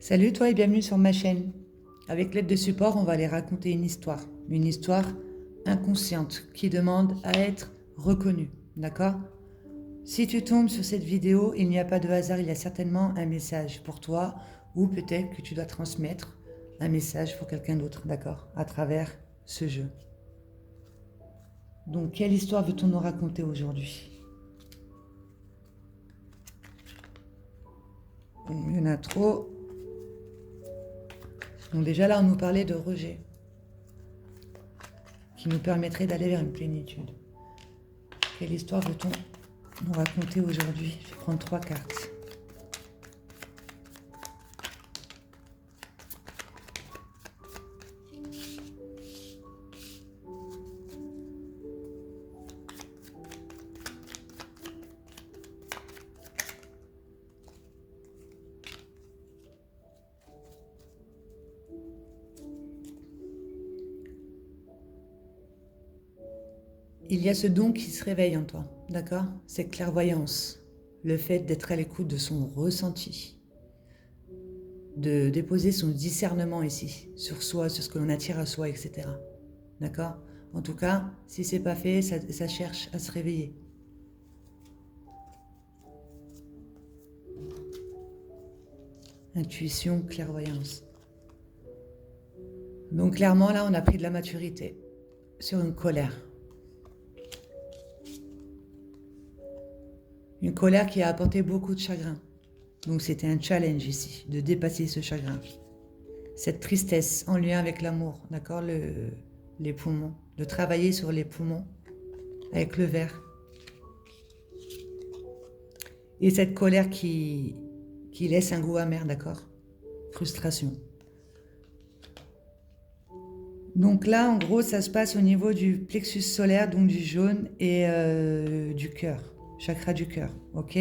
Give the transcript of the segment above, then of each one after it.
Salut toi et bienvenue sur ma chaîne. Avec l'aide de support, on va aller raconter une histoire inconsciente qui demande à être reconnue, d'accord? Si tu tombes sur cette vidéo, il n'y a pas de hasard, il y a certainement un message pour toi ou peut-être que tu dois transmettre un message pour quelqu'un d'autre, d'accord? À travers ce jeu. Donc, quelle histoire veut-on nous raconter aujourd'hui? Il y en a trop. Donc déjà là, on nous parlait de rejet, qui nous permettrait d'aller vers une plénitude. Quelle histoire veut-on nous raconter aujourd'hui? Je vais prendre 3 cartes. Il y a ce don qui se réveille en toi, d'accord? Cette clairvoyance, le fait d'être à l'écoute de son ressenti, de déposer son discernement ici, sur soi, sur ce que l'on attire à soi, etc. D'accord? En tout cas, si c'est pas fait, ça cherche à se réveiller. Intuition, clairvoyance. Donc clairement, là, on a pris de la maturité sur une colère. Une colère qui a apporté beaucoup de chagrin. Donc c'était un challenge ici, de dépasser ce chagrin. Cette tristesse en lien avec l'amour, d'accord, les poumons. De travailler sur les poumons avec le verre. Et cette colère qui laisse un goût amer, d'accord? Frustration. Donc là, en gros, ça se passe au niveau du plexus solaire, donc du jaune, et du cœur, chakra du cœur, ok?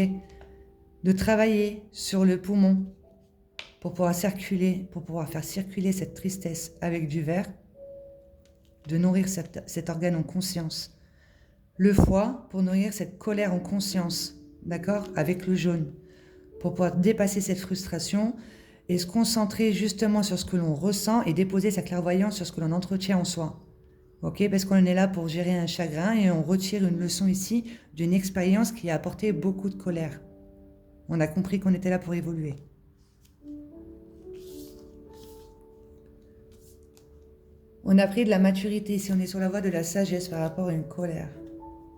De travailler sur le poumon pour pouvoir faire circuler cette tristesse avec du verre, de nourrir cet organe en conscience. Le foie pour nourrir cette colère en conscience, d'accord? Avec le jaune, pour pouvoir dépasser cette frustration et se concentrer justement sur ce que l'on ressent et déposer sa clairvoyance sur ce que l'on entretient en soi. Ok, parce qu'on est là pour gérer un chagrin et on retire une leçon ici d'une expérience qui a apporté beaucoup de colère. On a compris qu'on était là pour évoluer. On a pris de la maturité ici, on est sur la voie de la sagesse par rapport à une colère.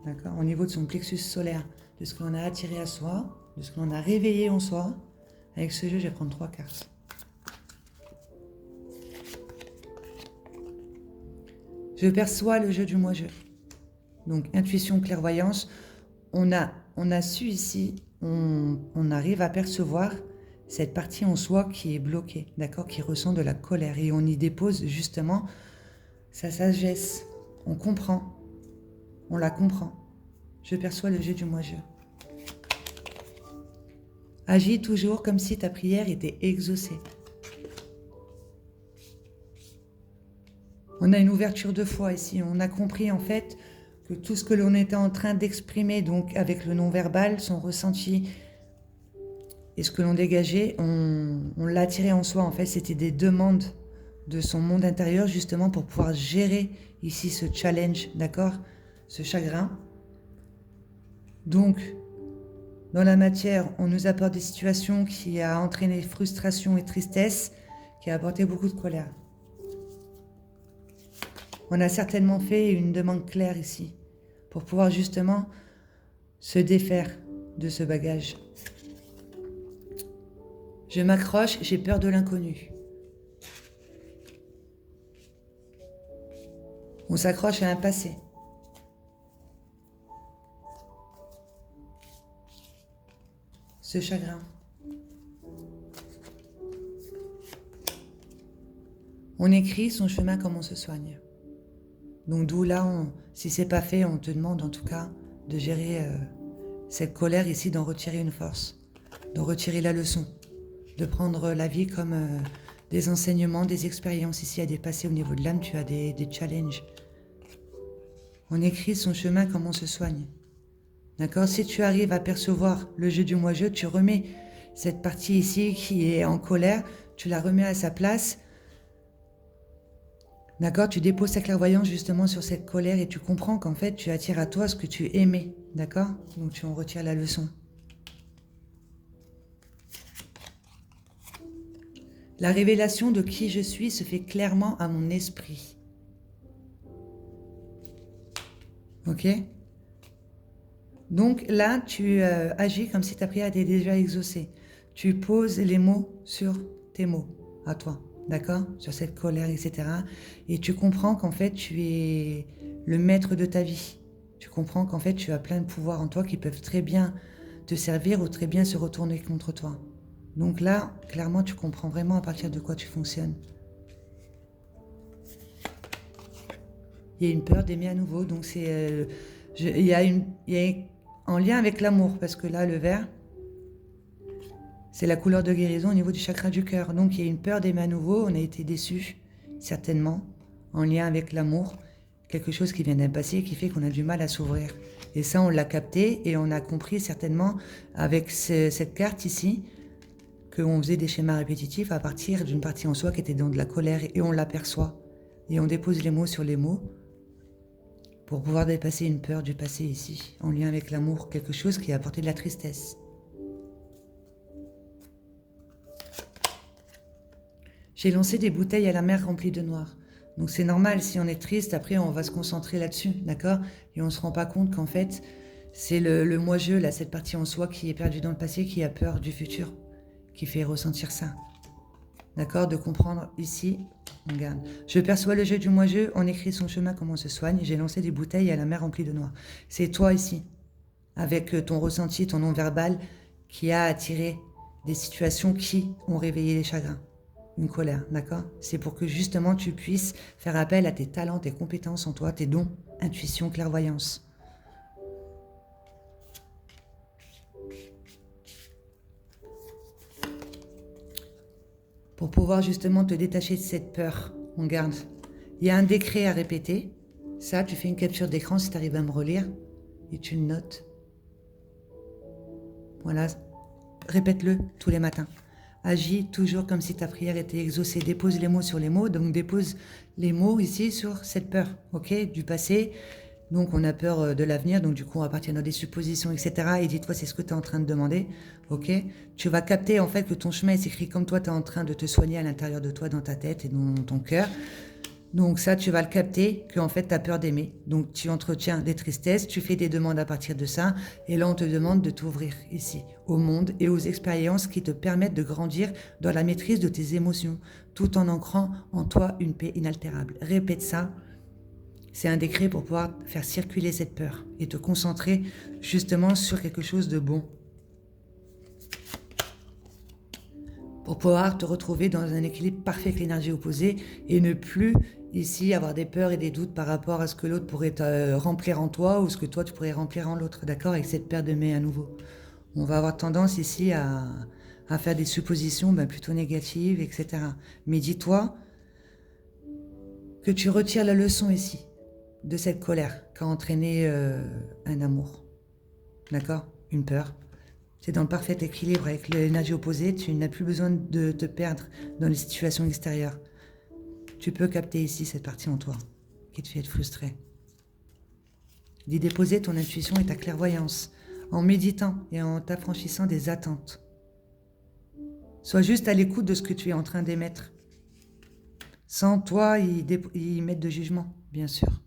D'accord? Au niveau de son plexus solaire, de ce que l'on a attiré à soi, de ce que l'on a réveillé en soi. Avec ce jeu, je vais prendre 3 cartes. Je perçois le jeu du moi-je. Donc, intuition, clairvoyance. On a su ici, on arrive à percevoir cette partie en soi qui est bloquée, d'accord, qui ressent de la colère. Et on y dépose justement sa sagesse. On comprend. On la comprend. Je perçois le jeu du moi-je. Agis toujours comme si ta prière était exaucée. On a une ouverture de foi ici. On a compris en fait que tout ce que l'on était en train d'exprimer, donc avec le non-verbal, son ressenti et ce que l'on dégageait, on l'a attiré en soi. En fait, c'était des demandes de son monde intérieur justement pour pouvoir gérer ici ce challenge, d'accord, ce chagrin. Donc, dans la matière, on nous apporte des situations qui a entraîné frustration et tristesse, qui a apporté beaucoup de colère. On a certainement fait une demande claire ici, pour pouvoir justement se défaire de ce bagage. Je m'accroche, j'ai peur de l'inconnu. On s'accroche à un passé. Ce chagrin. On écrit son chemin comme on se soigne. Donc d'où là, si c'est pas fait, on te demande en tout cas de gérer cette colère ici, d'en retirer une force, d'en retirer la leçon, de prendre la vie comme des enseignements, des expériences ici à dépasser au niveau de l'âme. Tu as des challenges. On écrit son chemin comme on se soigne. D'accord? Si tu arrives à percevoir le jeu du moi-je, tu remets cette partie ici qui est en colère, tu la remets à sa place. D'accord? Tu déposes ta clairvoyance justement sur cette colère et tu comprends qu'en fait, tu attires à toi ce que tu aimais. D'accord? Donc, tu en retires la leçon. La révélation de qui je suis se fait clairement à mon esprit. Ok? Donc là, tu agis comme si ta prière était déjà exaucée. Tu poses les mots sur tes mots, à toi. D'accord? Sur cette colère, etc. Et tu comprends qu'en fait, tu es le maître de ta vie. Tu comprends qu'en fait, tu as plein de pouvoirs en toi qui peuvent très bien te servir ou très bien se retourner contre toi. Donc là, clairement, tu comprends vraiment à partir de quoi tu fonctionnes. Il y a une peur d'aimer à nouveau. Donc c'est, il y a en lien avec l'amour, parce que là, le vert, c'est la couleur de guérison au niveau du chakra du cœur. Donc il y a une peur d'aimer à nouveau, on a été déçus, certainement, en lien avec l'amour. Quelque chose qui vient d'un passé qui fait qu'on a du mal à s'ouvrir. Et ça, on l'a capté et on a compris certainement avec cette carte ici qu'on faisait des schémas répétitifs à partir d'une partie en soi qui était dans de la colère et on l'aperçoit. Et on dépose les mots sur les mots pour pouvoir dépasser une peur du passé ici, en lien avec l'amour, quelque chose qui a apporté de la tristesse. J'ai lancé des bouteilles à la mer remplies de noir. Donc c'est normal, si on est triste, après on va se concentrer là-dessus, d'accord? Et on ne se rend pas compte qu'en fait, c'est le moi-je, là, cette partie en soi qui est perdue dans le passé, qui a peur du futur, qui fait ressentir ça. D'accord? De comprendre ici, on garde. Je perçois le jeu du moi-je, on écrit son chemin, comment on se soigne. J'ai lancé des bouteilles à la mer remplies de noir. C'est toi ici, avec ton ressenti, ton non-verbal, qui a attiré des situations qui ont réveillé les chagrins. Une colère, d'accord? C'est pour que justement tu puisses faire appel à tes talents, tes compétences en toi, tes dons, intuition, clairvoyance. Pour pouvoir justement te détacher de cette peur, on garde. Il y a un décret à répéter. Ça, tu fais une capture d'écran si tu arrives à me relire et tu le notes. Voilà, répète-le tous les matins. Agis toujours comme si ta prière était exaucée. Dépose les mots sur les mots. Donc dépose les mots ici sur cette peur, ok, du passé. Donc on a peur de l'avenir. Donc du coup on va partir dans des suppositions, etc. Et dis-toi c'est ce que tu es en train de demander, ok. Tu vas capter en fait que ton chemin s'écrit comme toi tu es en train de te soigner à l'intérieur de toi, dans ta tête et dans ton cœur. Donc ça, tu vas le capter, qu'en fait, tu as peur d'aimer. Donc tu entretiens des tristesses, tu fais des demandes à partir de ça, et là, on te demande de t'ouvrir ici, au monde et aux expériences qui te permettent de grandir dans la maîtrise de tes émotions, tout en ancrant en toi une paix inaltérable. Répète ça. C'est un décret pour pouvoir faire circuler cette peur et te concentrer justement sur quelque chose de bon. Pour pouvoir te retrouver dans un équilibre parfait avec l'énergie opposée et ne plus ici avoir des peurs et des doutes par rapport à ce que l'autre pourrait remplir en toi ou ce que toi tu pourrais remplir en l'autre, d'accord, avec cette paire de mains à nouveau. On va avoir tendance ici à faire des suppositions plutôt négatives, etc. Mais dis-toi que tu retires la leçon ici de cette colère qui a entraîné un amour, d'accord, une peur. C'est dans le parfait équilibre avec l'énergie opposée, tu n'as plus besoin de te perdre dans les situations extérieures. Tu peux capter ici cette partie en toi qui te fait être frustré. D'y déposer ton intuition et ta clairvoyance en méditant et en t'affranchissant des attentes. Sois juste à l'écoute de ce que tu es en train d'émettre, sans toi y mettre de jugement, bien sûr.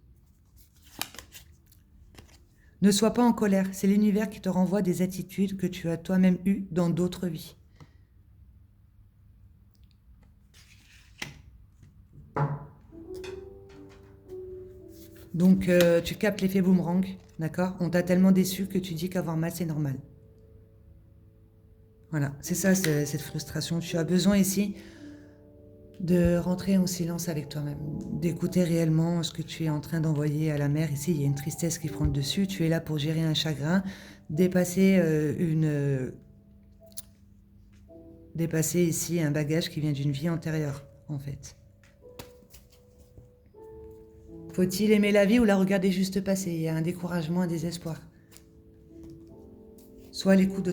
Ne sois pas en colère, c'est l'univers qui te renvoie des attitudes que tu as toi-même eues dans d'autres vies. Donc tu captes l'effet boomerang, d'accord? On t'a tellement déçu que tu dis qu'avoir mal c'est normal. Voilà, c'est ça cette frustration. Tu as besoin ici de rentrer en silence avec toi-même, d'écouter réellement ce que tu es en train d'envoyer à la mer. Ici, il y a une tristesse qui prend le dessus. Tu es là pour gérer un chagrin, dépasser ici un bagage qui vient d'une vie antérieure, en fait. Faut-il aimer la vie ou la regarder juste passer? Il y a un découragement, un désespoir. Sois à l'écoute de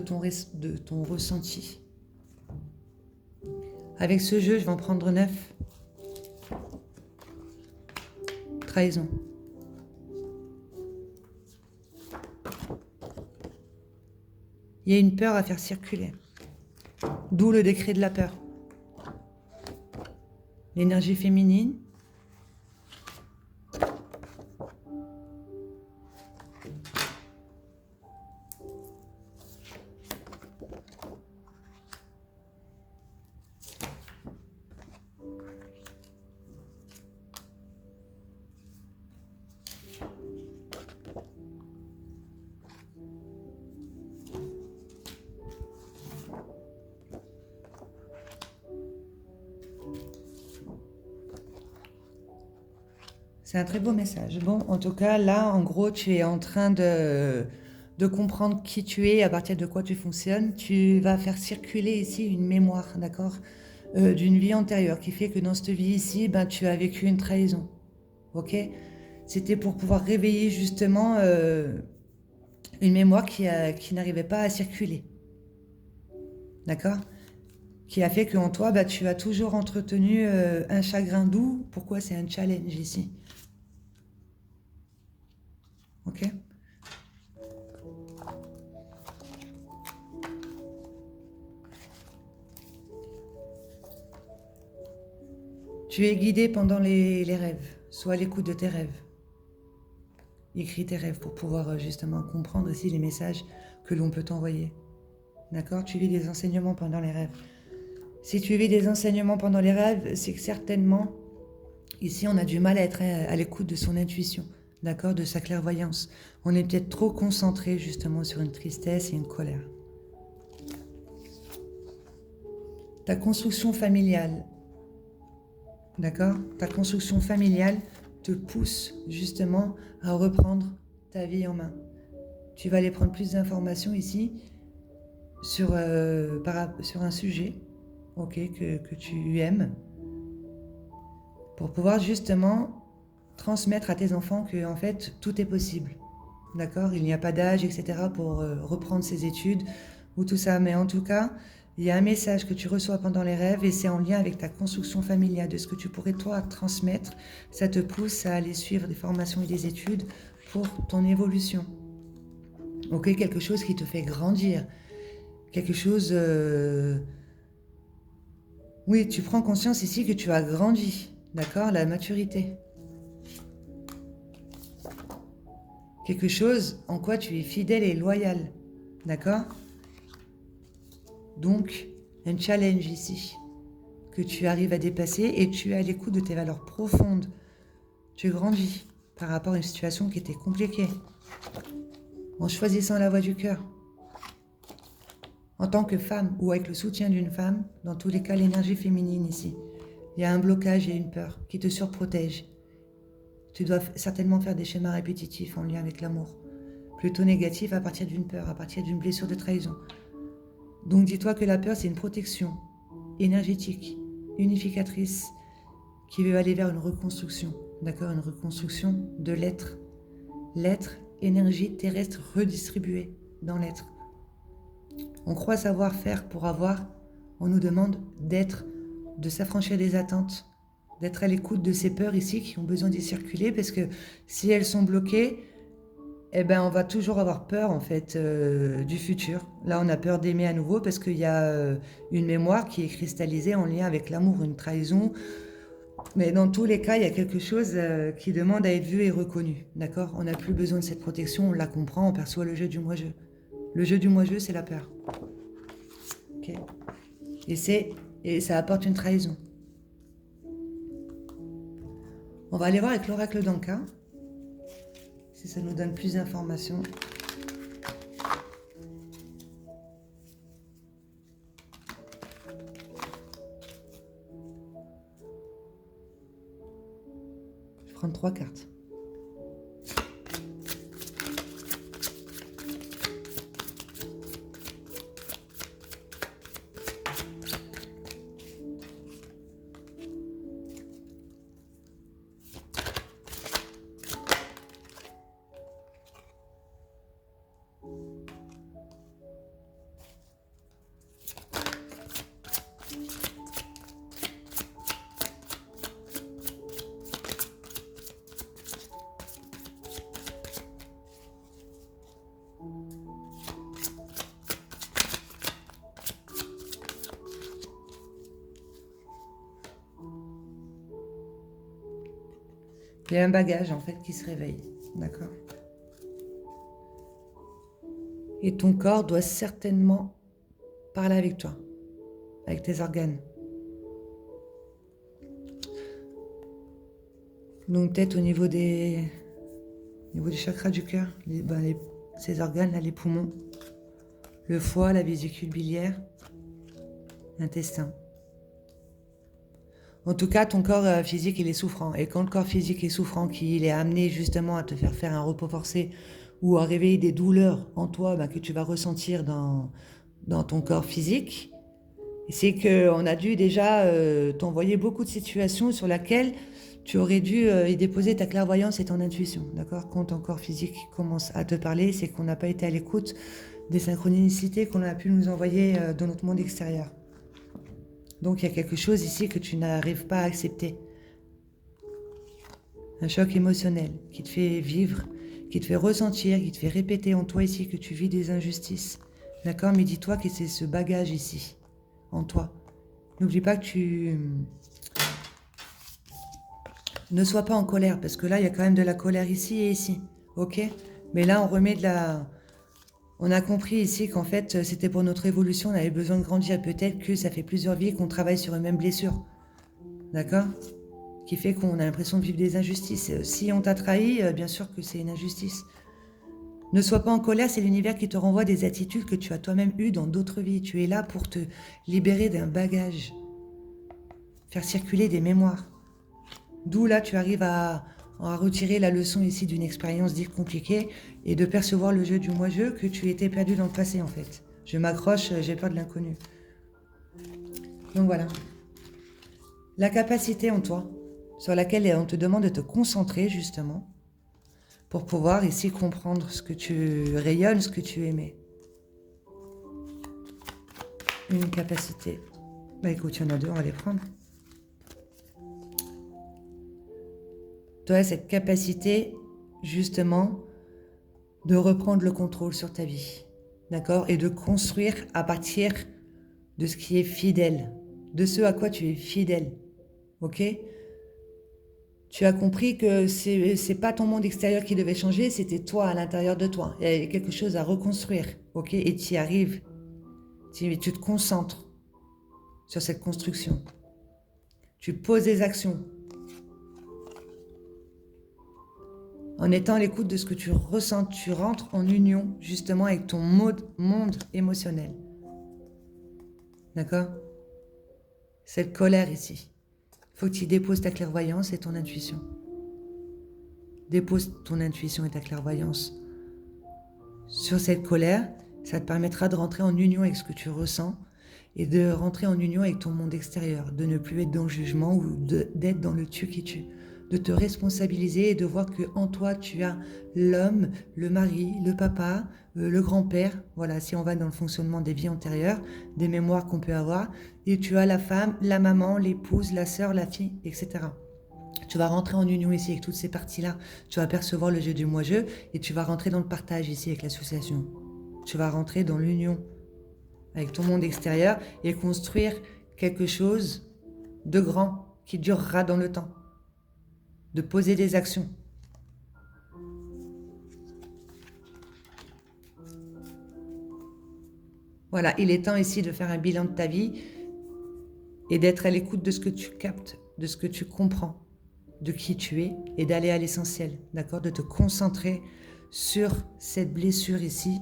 ton ressenti. Avec ce jeu, je vais en prendre 9. Trahison. Il y a une peur à faire circuler. D'où le décret de la peur. L'énergie féminine. C'est un très beau message. Bon, en tout cas, là, en gros, tu es en train de comprendre qui tu es, à partir de quoi tu fonctionnes. Tu vas faire circuler ici une mémoire, d'accord, d'une vie antérieure, qui fait que dans cette vie ici, ben, tu as vécu une trahison. Ok? C'était pour pouvoir réveiller justement une mémoire qui n'arrivait pas à circuler. D'accord? Qui a fait qu'en toi, bah, tu as toujours entretenu un chagrin doux. Pourquoi c'est un challenge ici? Ok? Tu es guidé pendant les rêves. Sois à l'écoute de tes rêves. Écris tes rêves pour pouvoir justement comprendre ici les messages que l'on peut t'envoyer. D'accord? Tu vis des enseignements pendant les rêves. Si tu vis des enseignements pendant les rêves, c'est que certainement, ici, on a du mal à être à l'écoute de son intuition, d'accord, de sa clairvoyance. On est peut-être trop concentré justement sur une tristesse et une colère. Ta construction familiale, d'accord, ta construction familiale te pousse justement à reprendre ta vie en main. Tu vas aller prendre plus d'informations ici sur un sujet, ok, que tu aimes, pour pouvoir justement transmettre à tes enfants que en fait tout est possible, d'accord, il n'y a pas d'âge, etc. pour reprendre ses études ou tout ça, mais en tout cas il y a un message que tu reçois pendant les rêves et c'est en lien avec ta construction familiale, de ce que tu pourrais toi transmettre. Ça te pousse à aller suivre des formations et des études pour ton évolution, ok, quelque chose qui te fait grandir, quelque chose oui, tu prends conscience ici que tu as grandi, d'accord, la maturité. Quelque chose en quoi tu es fidèle et loyal, d'accord? Donc, un challenge ici, que tu arrives à dépasser et tu es à l'écoute de tes valeurs profondes. Tu grandis par rapport à une situation qui était compliquée, en choisissant la voie du cœur. En tant que femme ou avec le soutien d'une femme, dans tous les cas, l'énergie féminine ici, il y a un blocage et une peur qui te surprotège. Tu dois certainement faire des schémas répétitifs en lien avec l'amour, plutôt négatifs à partir d'une peur, à partir d'une blessure de trahison. Donc dis-toi que la peur, c'est une protection énergétique, unificatrice, qui veut aller vers une reconstruction, d'accord, une reconstruction de l'être. L'être, énergie terrestre redistribuée dans l'être. On croit savoir faire pour avoir, on nous demande d'être, de s'affranchir des attentes, d'être à l'écoute de ces peurs ici qui ont besoin d'y circuler, parce que si elles sont bloquées, eh ben on va toujours avoir peur en fait du futur. Là on a peur d'aimer à nouveau parce qu'il y a une mémoire qui est cristallisée en lien avec l'amour, une trahison. Mais dans tous les cas, il y a quelque chose qui demande à être vu et reconnu. D'accord? On n'a plus besoin de cette protection, on la comprend, on perçoit le jeu du moi-je. Le jeu du moi-je, c'est la peur. Okay. Et ça apporte une trahison. On va aller voir avec l'oracle d'Anka, si ça nous donne plus d'informations. Je vais prendre 3 cartes. Il y a un bagage, en fait, qui se réveille. D'accord? Et ton corps doit certainement parler avec toi, avec tes organes. Donc peut-être au niveau des chakras du cœur, ces organes, là, les poumons, le foie, la vésicule biliaire, l'intestin. En tout cas, ton corps physique, il est souffrant. Et quand le corps physique est souffrant, qu'il est amené justement à te faire un repos forcé ou à réveiller des douleurs en toi que tu vas ressentir dans ton corps physique, c'est qu'on a dû déjà t'envoyer beaucoup de situations sur lesquelles tu aurais dû y déposer ta clairvoyance et ton intuition. D'accord? Quand ton corps physique commence à te parler, c'est qu'on n'a pas été à l'écoute des synchronicités qu'on a pu nous envoyer dans notre monde extérieur. Donc il y a quelque chose ici que tu n'arrives pas à accepter. Un choc émotionnel qui te fait vivre, qui te fait ressentir, qui te fait répéter en toi ici que tu vis des injustices. D'accord? Mais dis-toi que c'est ce bagage ici, en toi. N'oublie pas que tu... Ne sois pas en colère, parce que là, il y a quand même de la colère ici et ici. Ok? Mais là, on remet de la... On a compris ici qu'en fait, c'était pour notre évolution, on avait besoin de grandir. Peut-être que ça fait plusieurs vies qu'on travaille sur une même blessure. D'accord? Qui fait qu'on a l'impression de vivre des injustices. Si on t'a trahi, bien sûr que c'est une injustice. Ne sois pas en colère, c'est l'univers qui te renvoie des attitudes que tu as toi-même eues dans d'autres vies. Tu es là pour te libérer d'un bagage. Faire circuler des mémoires. D'où là, tu arrives à retirer la leçon ici d'une expérience dite compliquée et de percevoir le jeu du moi-je que tu étais perdu dans le passé en fait. Je m'accroche, j'ai peur de l'inconnu. Donc voilà. La capacité en toi, sur laquelle on te demande de te concentrer justement, pour pouvoir ici comprendre ce que tu rayonnes, ce que tu aimais. Une capacité. Écoute, il y en a deux, on va les prendre. Tu as cette capacité, justement, de reprendre le contrôle sur ta vie. D'accord? Et de construire à partir de ce qui est fidèle. De ce à quoi tu es fidèle. Ok? Tu as compris que c'est pas ton monde extérieur qui devait changer, c'était toi à l'intérieur de toi. Il y a quelque chose à reconstruire. Ok? Et tu y arrives. Tu te concentres sur cette construction. Tu poses des actions. En étant à l'écoute de ce que tu ressens, tu rentres en union justement avec ton monde émotionnel. D'accord? Cette colère ici. Il faut que tu déposes ta clairvoyance et ton intuition. Dépose ton intuition et ta clairvoyance sur cette colère. Ça te permettra de rentrer en union avec ce que tu ressens et de rentrer en union avec ton monde extérieur, de ne plus être dans le jugement ou d'être dans le tu qui tue. De te responsabiliser et de voir que en toi tu as l'homme, le mari, le papa, le grand-père, voilà, si on va dans le fonctionnement des vies antérieures, des mémoires qu'on peut avoir, et tu as la femme, la maman, l'épouse, la sœur, la fille, etc. Tu vas rentrer en union ici avec toutes ces parties-là, tu vas percevoir le jeu du moi-je, et tu vas rentrer dans le partage ici avec l'association. Tu vas rentrer dans l'union avec ton monde extérieur et construire quelque chose de grand qui durera dans le temps. De poser des actions. Voilà, il est temps ici de faire un bilan de ta vie et d'être à l'écoute de ce que tu captes, de ce que tu comprends, de qui tu es et d'aller à l'essentiel, d'accord? De te concentrer sur cette blessure ici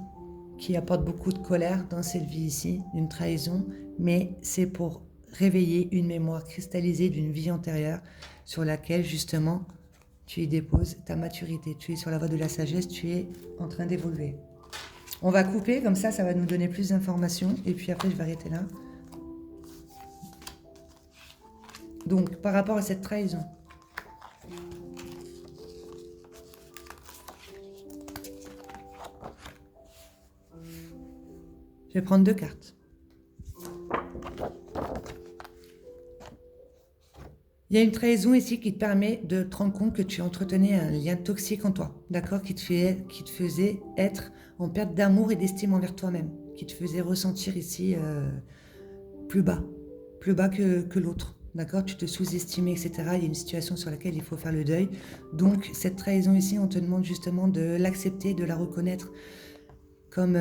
qui apporte beaucoup de colère dans cette vie ici, une trahison, mais c'est pour réveiller une mémoire cristallisée d'une vie antérieure sur laquelle justement tu y déposes ta maturité, tu es sur la voie de la sagesse, tu es en train d'évoluer. On va couper, comme ça va nous donner plus d'informations, et puis après je vais arrêter là. Donc, par rapport à cette trahison, je vais prendre deux cartes. Il y a une trahison ici qui te permet de te rendre compte que tu entretenais un lien toxique en toi, d'accord, qui te faisait être en perte d'amour et d'estime envers toi-même, qui te faisait ressentir ici plus bas que l'autre, d'accord? Tu te sous-estimais, etc. Il y a une situation sur laquelle il faut faire le deuil. Donc, cette trahison ici, on te demande justement de l'accepter, de la reconnaître comme,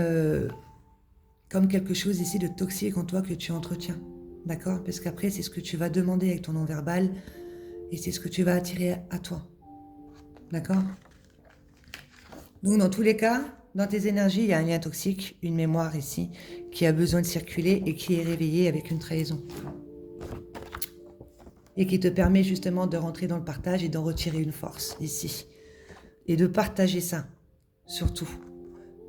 comme quelque chose ici de toxique en toi que tu entretiens, d'accord? Parce qu'après, c'est ce que tu vas demander avec ton non-verbal et c'est ce que tu vas attirer à toi, d'accord? Donc, dans tous les cas, dans tes énergies, il y a un lien toxique, une mémoire ici, qui a besoin de circuler et qui est réveillée avec une trahison. Et qui te permet justement de rentrer dans le partage et d'en retirer une force ici. Et de partager ça, surtout.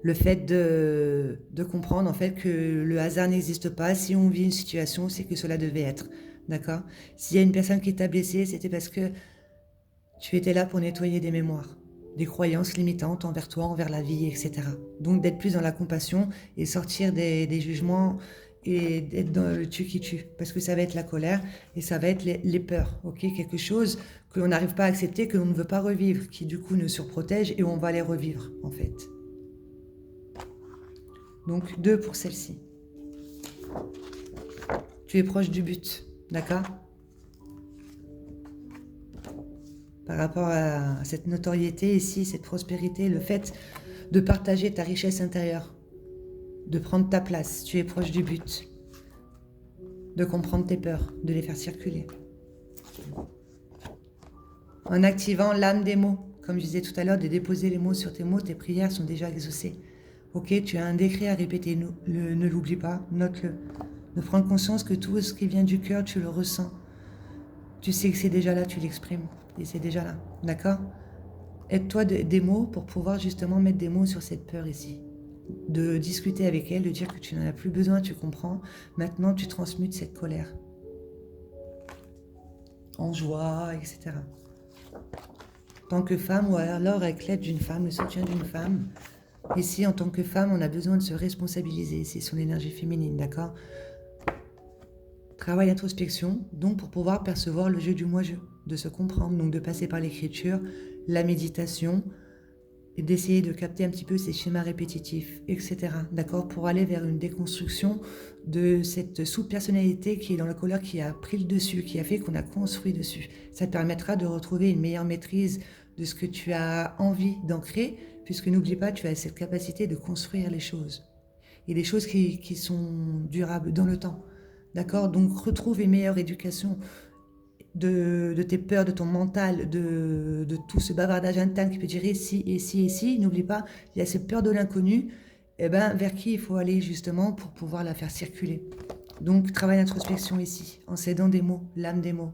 Le fait de comprendre en fait que le hasard n'existe pas. Si on vit une situation, c'est que cela devait être. D'accord? S'il y a une personne qui t'a blessé, c'était parce que tu étais là pour nettoyer des mémoires, des croyances limitantes envers toi, envers la vie, etc. Donc d'être plus dans la compassion et sortir des jugements et d'être dans le tu qui tue. Parce que ça va être la colère et ça va être les peurs. Ok, quelque chose que l'on n'arrive pas à accepter, que l'on ne veut pas revivre, qui du coup nous surprotège et on va les revivre en fait. Donc 2 pour celle-ci. Tu es proche du but, d'accord? Par rapport à cette notoriété ici, cette prospérité, le fait de partager ta richesse intérieure, de prendre ta place, tu es proche du but, de comprendre tes peurs, de les faire circuler. En activant l'âme des mots, comme je disais tout à l'heure, de déposer les mots sur tes mots, tes prières sont déjà exaucées. Ok, tu as un décret à répéter, ne l'oublie pas, note-le. De prendre conscience que tout ce qui vient du cœur, tu le ressens. Tu sais que c'est déjà là, tu l'exprimes, et c'est déjà là, d'accord? Aide-toi des mots pour pouvoir justement mettre des mots sur cette peur ici. De discuter avec elle, de dire que tu n'en as plus besoin, tu comprends. Maintenant, tu transmutes cette colère en joie, etc. En tant que femme, ou alors avec l'aide d'une femme, le soutien d'une femme. Ici, en tant que femme, on a besoin de se responsabiliser. C'est son énergie féminine, d'accord? Travail d'introspection, donc pour pouvoir percevoir le jeu du moi-je, de se comprendre, donc de passer par l'écriture, la méditation, et d'essayer de capter un petit peu ces schémas répétitifs, etc. D'accord? Pour aller vers une déconstruction de cette sous-personnalité qui est dans la colère, qui a pris le dessus, qui a fait qu'on a construit dessus. Ça te permettra de retrouver une meilleure maîtrise de ce que tu as envie d'ancrer, puisque n'oublie pas, tu as cette capacité de construire les choses. Et des choses qui sont durables dans le temps. D'accord? Donc retrouve une meilleure éducation de tes peurs, de ton mental, de tout ce bavardage interne qui peut dire et si, et si, et si. N'oublie pas, il y a cette peur de l'inconnu, et ben, vers qui il faut aller justement pour pouvoir la faire circuler. Donc travail d'introspection ici, en s'aidant des mots, l'âme des mots.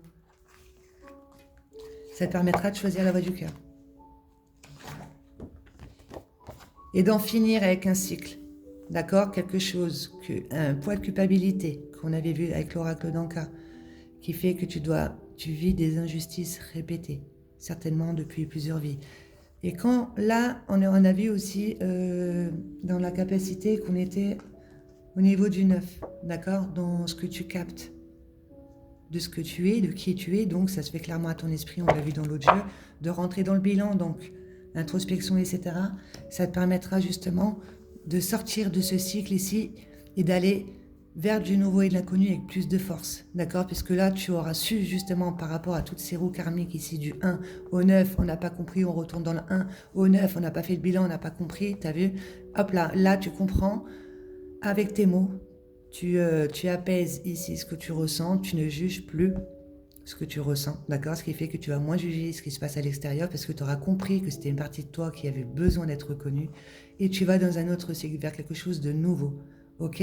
Ça te permettra de choisir la voie du cœur. Et d'en finir avec un cycle. D'accord? Quelque chose, un poids de culpabilité qu'on avait vu avec l'oracle d'Anka, qui fait que tu vis des injustices répétées, certainement depuis plusieurs vies. Et quand là, on a vu aussi dans la capacité qu'on était au niveau du neuf, d'accord? Dans ce que tu captes, de ce que tu es, de qui tu es, donc ça se fait clairement à ton esprit, on l'a vu dans l'autre jeu, de rentrer dans le bilan, donc l'introspection, etc. Ça te permettra justement de sortir de ce cycle ici et d'aller vers du nouveau et de l'inconnu avec plus de force, d'accord? Puisque là, tu auras su justement par rapport à toutes ces roues karmiques ici, du 1 au 9, on n'a pas compris, on retourne dans le 1, au 9, on n'a pas fait le bilan, on n'a pas compris, t'as vu? Hop là, tu comprends, avec tes mots, tu apaises ici ce que tu ressens, tu ne juges plus ce que tu ressens, d'accord? Ce qui fait que tu vas moins juger ce qui se passe à l'extérieur parce que tu auras compris que c'était une partie de toi qui avait besoin d'être reconnue et tu vas dans un autre cycle, vers quelque chose de nouveau, ok?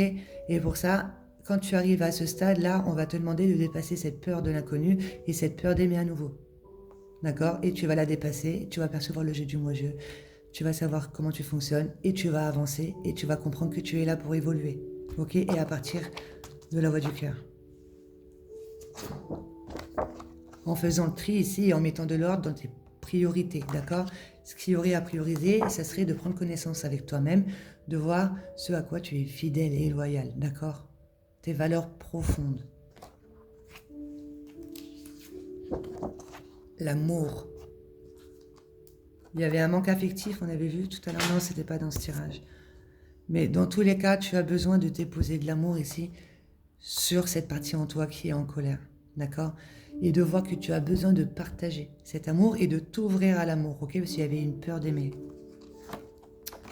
Et pour ça, quand tu arrives à ce stade-là, on va te demander de dépasser cette peur de l'inconnu et cette peur d'aimer à nouveau, d'accord? Et tu vas la dépasser, tu vas percevoir le jeu du moi-je, tu vas savoir comment tu fonctionnes et tu vas avancer et tu vas comprendre que tu es là pour évoluer, ok? Et à partir de la voie du cœur. En faisant le tri ici et en mettant de l'ordre dans tes priorités, d'accord? Ce qu'il y aurait à prioriser, ça serait de prendre connaissance avec toi-même, de voir ce à quoi tu es fidèle et loyal, d'accord? Tes valeurs profondes. L'amour. Il y avait un manque affectif, on avait vu tout à l'heure, non, c'était pas dans ce tirage. Mais dans tous les cas, tu as besoin de déposer de l'amour ici sur cette partie en toi qui est en colère. d'accord? Et de voir que tu as besoin de partager cet amour et de t'ouvrir à l'amour, ok? Parce qu'il y avait une peur d'aimer.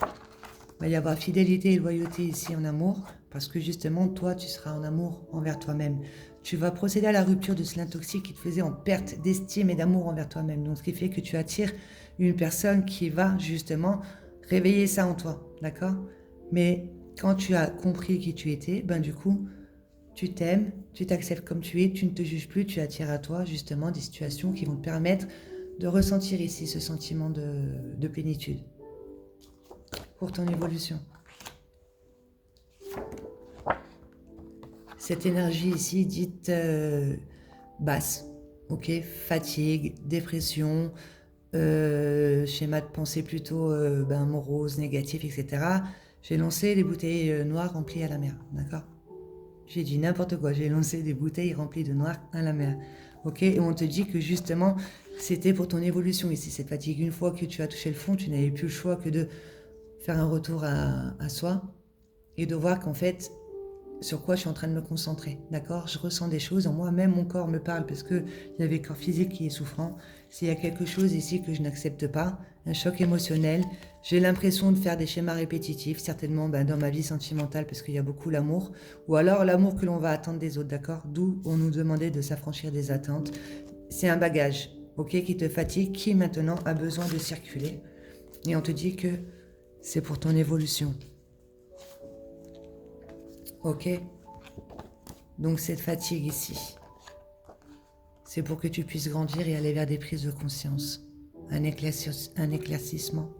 Il va y avoir fidélité et loyauté ici en amour, parce que justement, toi, tu seras en amour envers toi-même. Tu vas procéder à la rupture de ce lien toxique qui te faisait en perte d'estime et d'amour envers toi-même. Donc, ce qui fait que tu attires une personne qui va justement réveiller ça en toi, d'accord? Mais quand tu as compris qui tu étais, ben du coup, tu t'aimes, tu t'acceptes comme tu es, tu ne te juges plus, tu attires à toi justement des situations qui vont te permettre de ressentir ici ce sentiment de plénitude pour ton évolution. Cette énergie ici dite basse, ok, fatigue, dépression, schéma de pensée plutôt morose, négatif, etc. J'ai lancé des bouteilles noires remplies à la mer, d'accord? J'ai dit n'importe quoi, j'ai lancé des bouteilles remplies de noir à la mer, ok? Et on te dit que justement, c'était pour ton évolution ici, cette fatigue. Une fois que tu as touché le fond, tu n'avais plus le choix que de faire un retour à soi et de voir qu'en fait, sur quoi je suis en train de me concentrer, d'accord? Je ressens des choses en moi, même mon corps me parle parce qu'il y avait le corps physique qui est souffrant. S'il y a quelque chose ici que je n'accepte pas, un choc émotionnel, j'ai l'impression de faire des schémas répétitifs, certainement dans ma vie sentimentale parce qu'il y a beaucoup l'amour, ou alors l'amour que l'on va attendre des autres, d'accord? D'où on nous demandait de s'affranchir des attentes. C'est un bagage, ok, qui te fatigue, qui maintenant a besoin de circuler. Et on te dit que c'est pour ton évolution. Ok? Donc cette fatigue ici, c'est pour que tu puisses grandir et aller vers des prises de conscience, un éclaircissement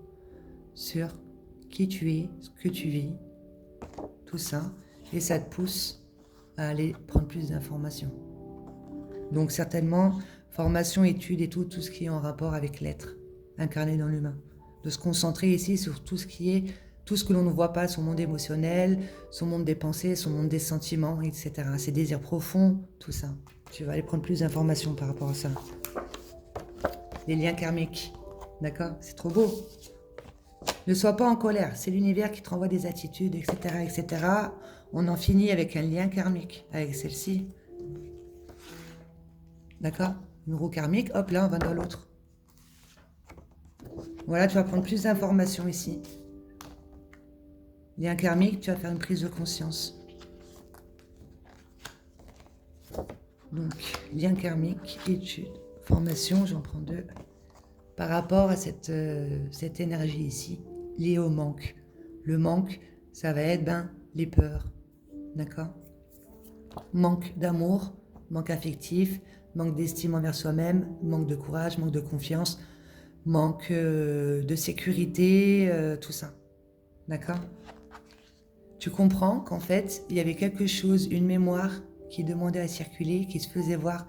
sur qui tu es, ce que tu vis, tout ça, et ça te pousse à aller prendre plus d'informations. Donc certainement, formation, études et tout ce qui est en rapport avec l'être incarné dans l'humain. De se concentrer ici sur tout ce qui est, tout ce que l'on ne voit pas, son monde émotionnel, son monde des pensées, son monde des sentiments, etc. Ses désirs profonds, tout ça. Tu vas aller prendre plus d'informations par rapport à ça. Les liens karmiques, d'accord? C'est trop beau. Ne sois pas en colère, c'est l'univers qui te renvoie des attitudes, etc., etc. On en finit avec un lien karmique, avec celle-ci. D'accord? Une roue karmique, hop, là, on va dans l'autre. Voilà, tu vas prendre plus d'informations ici. Lien karmique, tu vas faire une prise de conscience. Donc, lien karmique, étude, formation, j'en prends deux. Par rapport à cette énergie ici, liée au manque. Le manque, ça va être les peurs. D'accord? Manque d'amour, manque affectif, manque d'estime envers soi-même, manque de courage, manque de confiance, manque de sécurité, tout ça. D'accord? Tu comprends qu'en fait, il y avait quelque chose, une mémoire qui demandait à circuler, qui se faisait voir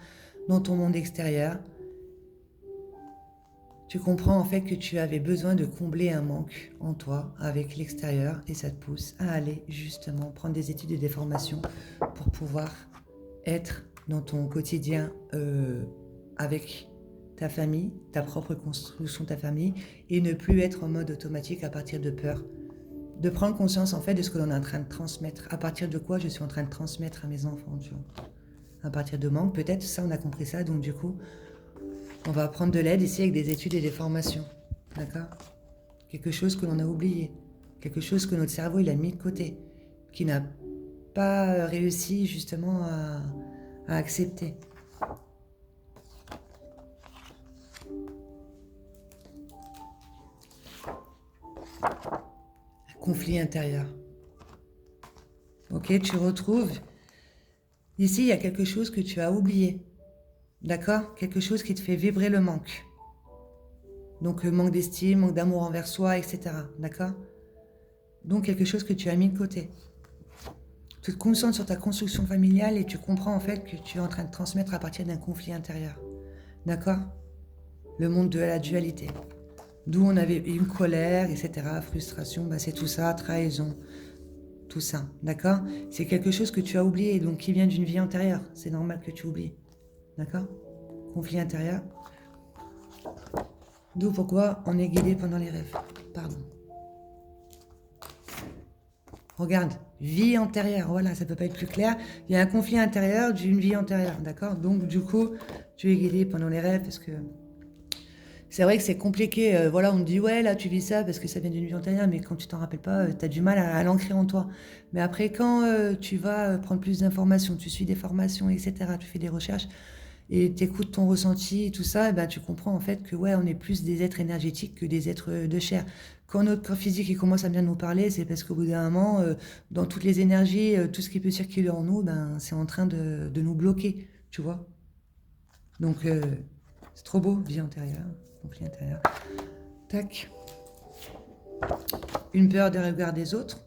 dans ton monde extérieur. Tu comprends en fait que tu avais besoin de combler un manque en toi avec l'extérieur et ça te pousse à aller justement prendre des études et des formations pour pouvoir être dans ton quotidien avec ta famille, ta propre construction de ta famille et ne plus être en mode automatique à partir de peur. De prendre conscience en fait de ce que l'on est en train de transmettre. À partir de quoi je suis en train de transmettre à mes enfants, tu vois. À partir de manque, peut-être ça on a compris ça, donc du coup on va prendre de l'aide ici avec des études et des formations, d'accord? Quelque chose que l'on a oublié, quelque chose que notre cerveau il a mis de côté, qui n'a pas réussi justement à accepter. Conflit intérieur. Ok, tu retrouves. Ici, il y a quelque chose que tu as oublié. D'accord? Quelque chose qui te fait vibrer le manque. Donc, manque d'estime, manque d'amour envers soi, etc. D'accord? Donc, quelque chose que tu as mis de côté. Tu te concentres sur ta construction familiale et tu comprends en fait que tu es en train de transmettre à partir d'un conflit intérieur. D'accord? Le monde de la dualité. D'où on avait une colère, etc. Frustration, c'est tout ça, trahison. Tout ça, d'accord? C'est quelque chose que tu as oublié, donc qui vient d'une vie antérieure. C'est normal que tu oublies. D'accord? Conflit intérieur. D'où pourquoi on est guidé pendant les rêves. Pardon. Regarde, vie antérieure. Voilà, ça peut pas être plus clair. Il y a un conflit intérieur d'une vie antérieure, d'accord? Donc, du coup, tu es guidé pendant les rêves parce que c'est vrai que c'est compliqué. Voilà, on te dit, ouais, là, tu vis ça parce que ça vient d'une vie antérieure, mais quand tu t'en rappelles pas, tu as du mal à l'ancrer en toi. Mais après, quand tu vas prendre plus d'informations, tu suis des formations, etc., tu fais des recherches et tu écoutes ton ressenti et tout ça, et ben, tu comprends en fait que, ouais, on est plus des êtres énergétiques que des êtres de chair. Quand notre corps physique il commence à bien nous parler, c'est parce qu'au bout d'un moment, dans toutes les énergies, tout ce qui peut circuler en nous, ben, c'est en train de nous bloquer, tu vois. Donc, c'est trop beau, vie antérieure, conflit intérieur. Tac. Une peur des regards des autres.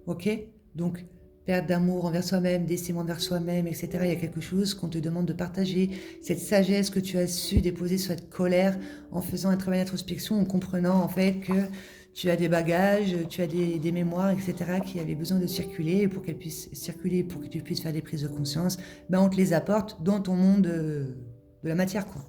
Ok? Donc, perte d'amour envers soi-même, d'estime envers soi-même, etc. Il y a quelque chose qu'on te demande de partager. Cette sagesse que tu as su déposer sur cette colère en faisant un travail d'introspection, en comprenant en fait que tu as des bagages, tu as des mémoires, etc. qui avaient besoin de circuler. Et pour qu'elles puissent circuler, pour que tu puisses faire des prises de conscience, ben on te les apporte dans ton monde de la matière, quoi.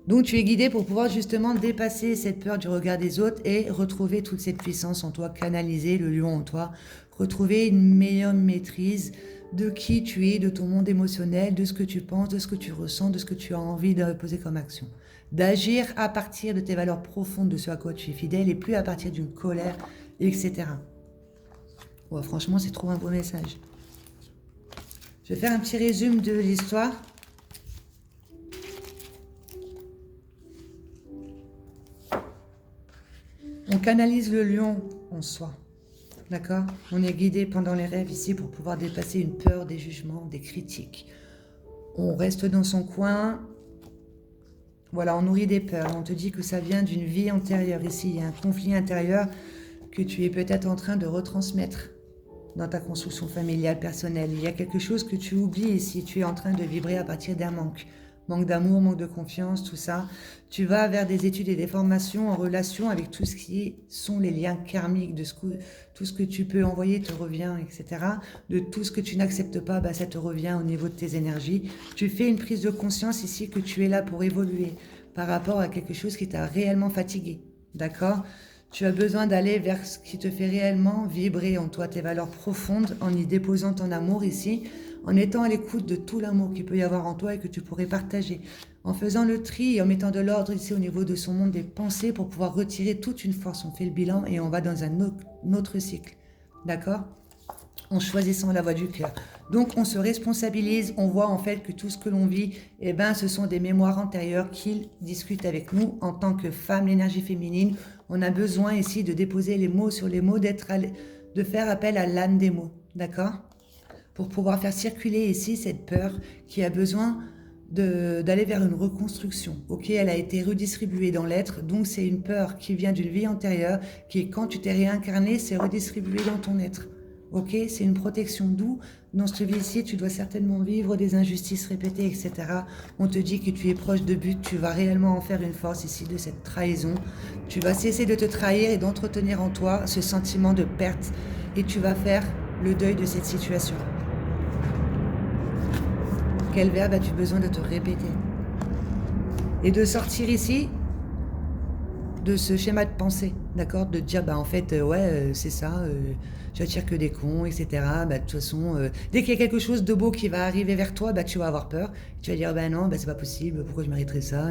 Donc tu es guidé pour pouvoir justement dépasser cette peur du regard des autres et retrouver toute cette puissance en toi, canaliser le lion en toi, retrouver une meilleure maîtrise de qui tu es, de ton monde émotionnel, de ce que tu penses, de ce que tu ressens, de ce que tu as envie de poser comme action. D'agir à partir de tes valeurs profondes, de ce à quoi tu es fidèle et plus à partir d'une colère, etc. Ouais, franchement, c'est trop un beau message. Je vais faire un petit résumé de l'histoire. On canalise le lion en soi, d'accord? On est guidé pendant les rêves ici pour pouvoir dépasser une peur, des jugements, des critiques. On reste dans son coin, voilà, on nourrit des peurs. On te dit que ça vient d'une vie antérieure. Ici, il y a un conflit intérieur que tu es peut-être en train de retransmettre dans ta construction familiale, personnelle. Il y a quelque chose que tu oublies ici. Tu es en train de vibrer à partir d'un manque. Manque d'amour, manque de confiance, tout ça. Tu vas vers des études et des formations en relation avec tout ce qui sont les liens karmiques, tout ce que tu peux envoyer te revient, etc. De tout ce que tu n'acceptes pas, bah, ça te revient au niveau de tes énergies. Tu fais une prise de conscience ici que tu es là pour évoluer par rapport à quelque chose qui t'a réellement fatigué. D'accord ? Tu as besoin d'aller vers ce qui te fait réellement vibrer en toi, tes valeurs profondes, en y déposant ton amour ici, en étant à l'écoute de tout l'amour qu'il peut y avoir en toi et que tu pourrais partager, en faisant le tri et en mettant de l'ordre ici au niveau de son monde des pensées pour pouvoir retirer toute une force. On fait le bilan et on va dans un autre cycle. D'accord ? En choisissant la voie du cœur. Donc on se responsabilise, on voit en fait que tout ce que l'on vit, eh ben, ce sont des mémoires antérieures qu'ils discutent avec nous en tant que femme, l'énergie féminine. On a besoin ici de déposer les mots sur les mots, de faire appel à l'âne des mots, d'accord ? Pour pouvoir faire circuler ici cette peur qui a besoin d'aller vers une reconstruction. Ok, elle a été redistribuée dans l'être, donc c'est une peur qui vient d'une vie antérieure, qui quand tu t'es réincarné, c'est redistribué dans ton être. Ok, c'est une protection, d'où dans cette vie-ci, tu dois certainement vivre des injustices répétées, etc. On te dit que tu es proche de but, tu vas réellement en faire une force ici de cette trahison. Tu vas cesser de te trahir et d'entretenir en toi ce sentiment de perte et tu vas faire le deuil de cette situation. Quel verbe as-tu besoin de te répéter? Et de sortir ici de ce schéma de pensée, d'accord? De te dire, bah en fait, c'est ça, j'attire que des cons, etc. Bah de toute façon, dès qu'il y a quelque chose de beau qui va arriver vers toi, bah tu vas avoir peur. Tu vas dire, bah non, bah c'est pas possible, pourquoi je mériterais ça?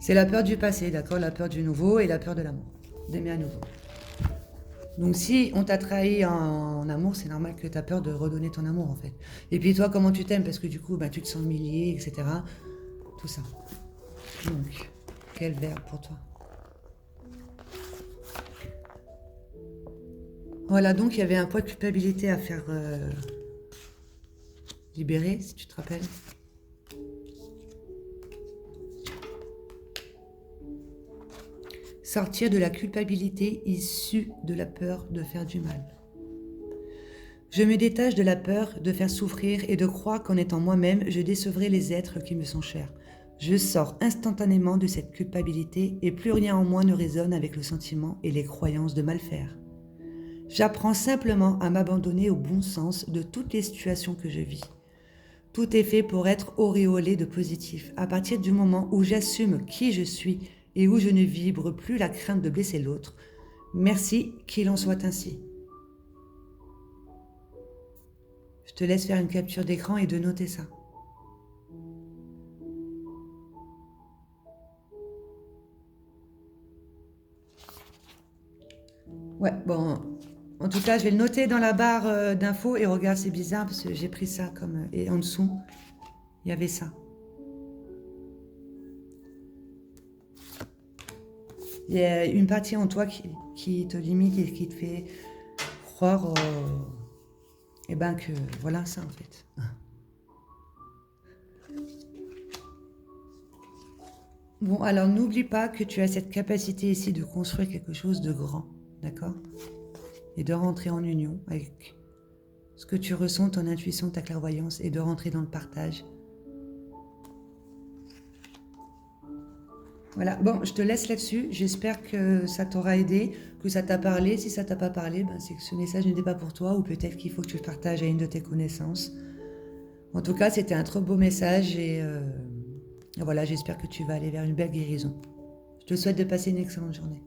C'est la peur du passé, d'accord? La peur du nouveau et la peur de l'amour, d'aimer à nouveau. Donc si on t'a trahi en amour, c'est normal que tu as peur de redonner ton amour en fait. Et puis toi, comment tu t'aimes? Parce que du coup, bah, tu te sens humilié, etc. Tout ça. Donc, quel verbe pour toi? Voilà, donc il y avait un poids de culpabilité à faire libérer, si tu te rappelles. Sortir de la culpabilité issue de la peur de faire du mal. Je me détache de la peur de faire souffrir et de croire qu'en étant moi-même, je décevrai les êtres qui me sont chers. Je sors instantanément de cette culpabilité et plus rien en moi ne résonne avec le sentiment et les croyances de mal faire. J'apprends simplement à m'abandonner au bon sens de toutes les situations que je vis. Tout est fait pour être auréolé de positif. À partir du moment où j'assume qui je suis et où je ne vibre plus la crainte de blesser l'autre, Merci, qu'il en soit ainsi. Je te laisse faire une capture d'écran et de noter ça. Ouais, bon, en tout cas, je vais le noter dans la barre d'infos et regarde, c'est bizarre parce que j'ai pris ça comme... Et en dessous, il y avait ça. Il y a une partie en toi qui te limite et qui te fait croire eh ben que voilà ça en fait. Bon, alors n'oublie pas que tu as cette capacité ici de construire quelque chose de grand, d'accord? Et de rentrer en union avec ce que tu ressens, ton intuition, ta clairvoyance, et de rentrer dans le partage. Voilà, bon, je te laisse là-dessus. J'espère que ça t'aura aidé, que ça t'a parlé. Si ça t'a pas parlé, ben, c'est que ce message n'était pas pour toi, ou peut-être qu'il faut que tu le partages à une de tes connaissances. En tout cas, c'était un trop beau message et voilà, j'espère que tu vas aller vers une belle guérison. Je te souhaite de passer une excellente journée.